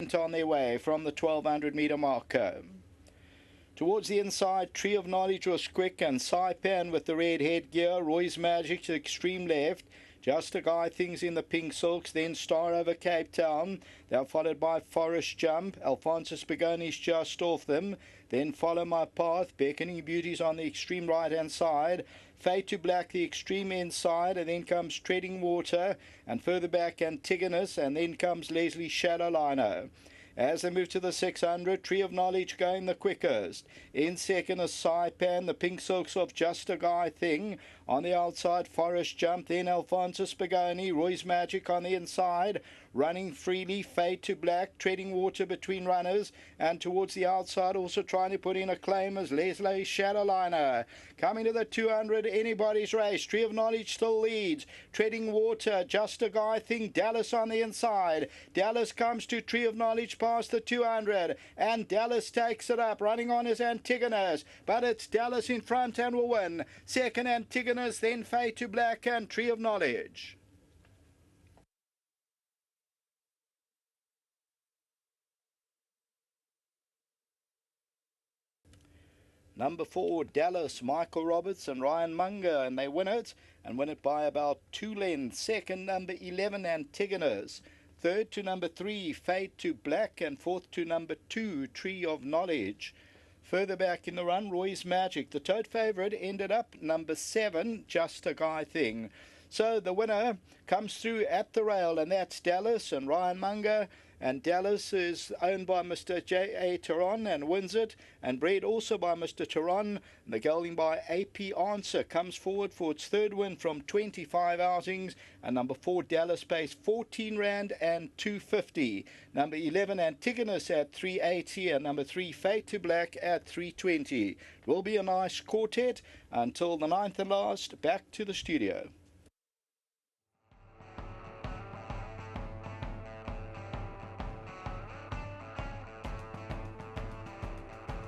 on their way from the 1200 metre marker. Towards the inside, Tree of Knowledge was quick, and Saipan with the red headgear, Roy's Magic to the extreme left. Just a Guy Things in the pink silks, then Star over Cape Town. They're followed by Forest Jump. Alphonsus Begoni's just off them. Then Follow My Path. Beckoning Beauties on the extreme right-hand side. Fade to Black, the extreme inside. And then comes Treading Water. And further back, Antigonus. And then comes Leslie Shadowliner. As they move to the 600, Tree of Knowledge going the quickest. In second is Saipan, the pink silks of Just a Guy Thing. On the outside, Forest Jump, then Alphonsus Begoni, Roy's Magic on the inside. Running freely, Fade to Black, Treading Water between runners. And towards the outside, also trying to put in a claim as Leslie Shadowliner. Coming to the 200, anybody's race. Tree of Knowledge still leads. Treading Water, Just a Guy Thing, Dallas on the inside. Dallas comes to Tree of Knowledge past the 200. And Dallas takes it up, running on his Antigonus. But it's Dallas in front and will win. Second Antigonus, then Fade to Black and Tree of Knowledge. Number 4, Dallas, Michael Roberts and Ryan Munger, and they win it by about 2 lengths. Second, number 11, Antigonus. Third to number 3, Fade to Black, and fourth to number 2, Tree of Knowledge. Further back in the run, Roy's Magic. The tote favourite ended up number 7, Just a Guy Thing. So the winner comes through at the rail, and that's Dallas and Ryan Munger. And Dallas is owned by Mr. J.A. Tehran and wins it, and bred also by Mr. Tehran. The gelding by AP Answer comes forward for its third win from 25 outings. And number 4, Dallas pays 14 Rand and 250. Number 11, Antigonus at 380, and number 3, Fade to Black at 320. It will be a nice quartet until the 9th and last. Back to the studio.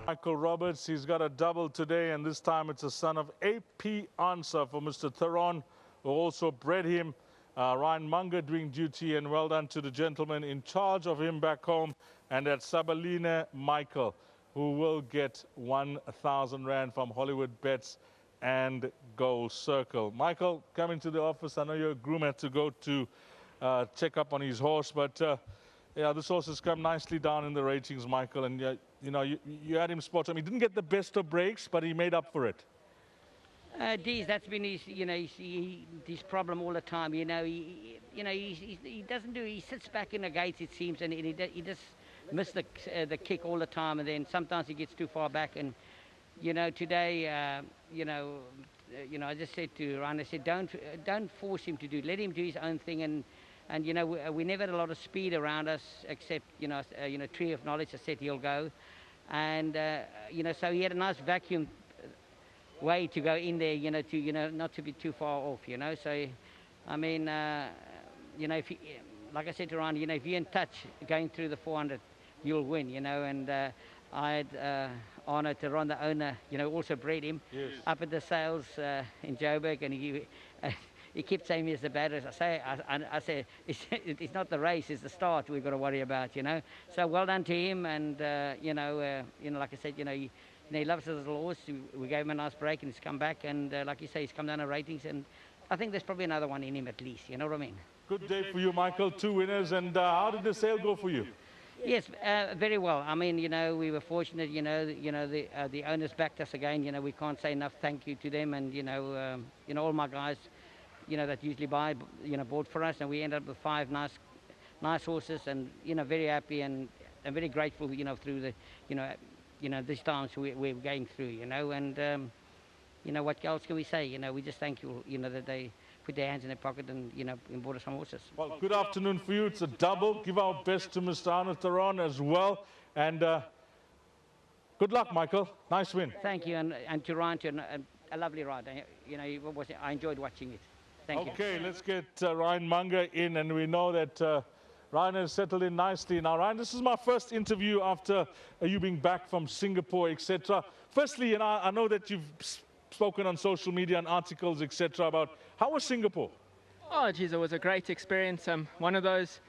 Michael Roberts, he's got a double today, and this time it's a son of AP Answer for Mr. Theron, who also bred him. Ryan Munger doing duty, and well done to the gentleman in charge of him back home, and that's Sabaline Michael, who will get 1,000 Rand from Hollywoodbets and Gold Circle. Michael, come into the office. I know your groom had to go to check up on his horse, but yeah, this horse has come nicely down in the ratings, Michael, and you know, you had him spot on. He didn't get the best of breaks, but he made up for it. Deez, that's been his, his problem all the time. He doesn't do. He sits back in the gates, it seems, and he just misses the kick all the time, and then sometimes he gets too far back. And today, I just said to Ryan, I said, don't force him to do. Let him do his own thing, and we never had a lot of speed around us, except Tree of Knowledge. I said he'll go, and so he had a nice vacuum way to go in there, not to be too far off, So, I mean, if he, like I said to Ryan, if you're in touch going through the 400, you'll win, And I had Arno Theron, the owner, also bred him up at the sales in Joburg, and he kept saying he's the baddest. I say it's not the race, it's the start we've got to worry about, So well done to him, and like I said, he loves his little horse. We gave him a nice break, and he's come back, and like you say, he's come down in ratings, and I think there's probably another one in him at least. You know what I mean? Good day for you, Michael. 2 winners, and how did the sale go for you? Yes, very well. I mean, we were fortunate. The owners backed us again. We can't say enough thank you to them, and all my guys, that usually buy, bought for us, and we ended up with 5 nice horses, and very happy and very grateful, through the, these times we're going through, and what else can we say? We just thank you, that they put their hands in their pocket and bought us some horses. Well, good afternoon for you. It's a double. Give our best to Mr. Arno Theron as well, and good luck, Michael. Nice win. Thank you, and to Ryan, to a lovely ride. I enjoyed watching it. Thank you. Okay, let's get Ryan Munger in, and we know that Ryan has settled in nicely. Now, Ryan, this is my first interview after you being back from Singapore, etc. Firstly, I know that you've spoken on social media and articles, etc. about how was Singapore? Oh, geez, it was a great experience. One of those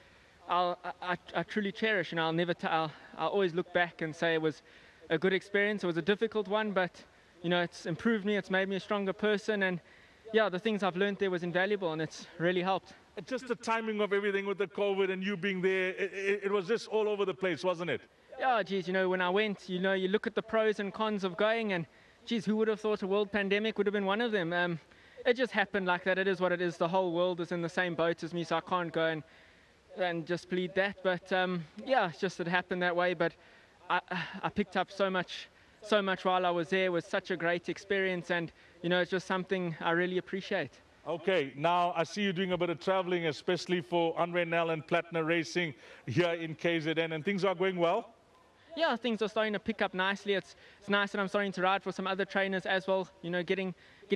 I truly cherish, and I'll always look back and say it was a good experience. It was a difficult one, but it's improved me. It's made me a stronger person, and yeah, the things I've learned there was invaluable, and it's really helped. Just the timing of everything with the COVID and you being there, it was just all over the place, wasn't it? Yeah, geez, when I went, you look at the pros and cons of going, and geez, who would have thought a world pandemic would have been one of them? It just happened like that. It is what it is. The whole world is in the same boat as me, so I can't go and just plead that. But yeah, it's just it happened that way. But I picked up so much while I was there. It was such a great experience, and it's just something I really appreciate. Okay, now I see you doing a bit of traveling, especially for Andre Nel and Platinum Racing here in KZN, and things are going well? Yeah, things are starting to pick up nicely. It's nice that I'm starting to ride for some other trainers as well. Getting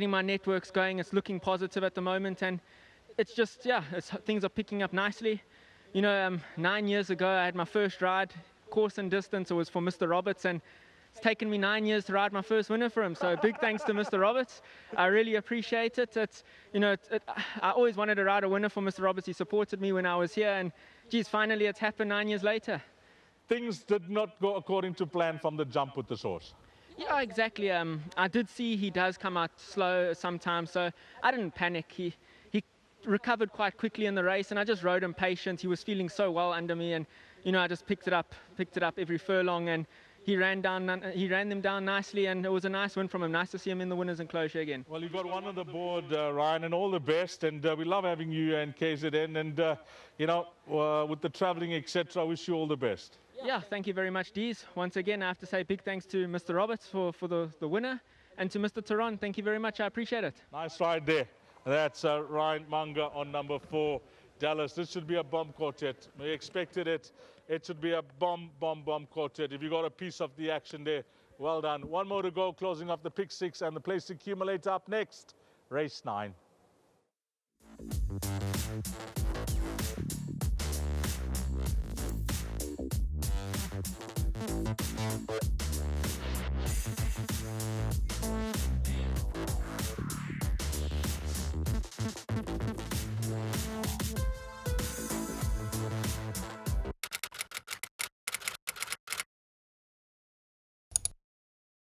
my networks going. It's looking positive at the moment, and it's just, yeah, things are picking up nicely. 9 years ago, I had my first ride, course and distance. It was for Mr. Roberts, and it's taken me 9 years to ride my first winner for him. So big thanks to Mr. Roberts. I really appreciate it. I always wanted to ride a winner for Mr. Roberts. He supported me when I was here, and geez, finally it's happened 9 years later. Things did not go according to plan from the jump with this horse. Yeah, exactly. I did see he does come out slow sometimes, so I didn't panic. He recovered quite quickly in the race, and I just rode him patient. He was feeling so well under me, and I just picked it up every furlong, and he ran them down nicely, and it was a nice win from him. Nice to see him in the winners' enclosure again. Well, you've got one on the board, Ryan, and all the best, and we love having you and KZN, and with the traveling, etc., I wish you all the best. Yeah, thank you very much, Dees. Once again, I have to say big thanks to Mr. Roberts for the winner, and to Mr. Theron. Thank you very much. I appreciate it. Nice ride there. That's Ryan Manga on number 4. Dallas, this should be a bomb quartet. We expected it. It should be a bomb quartet. If you got a piece of the action there, well done. One more to go, closing off the pick 6 and the place accumulator up next. Race 9.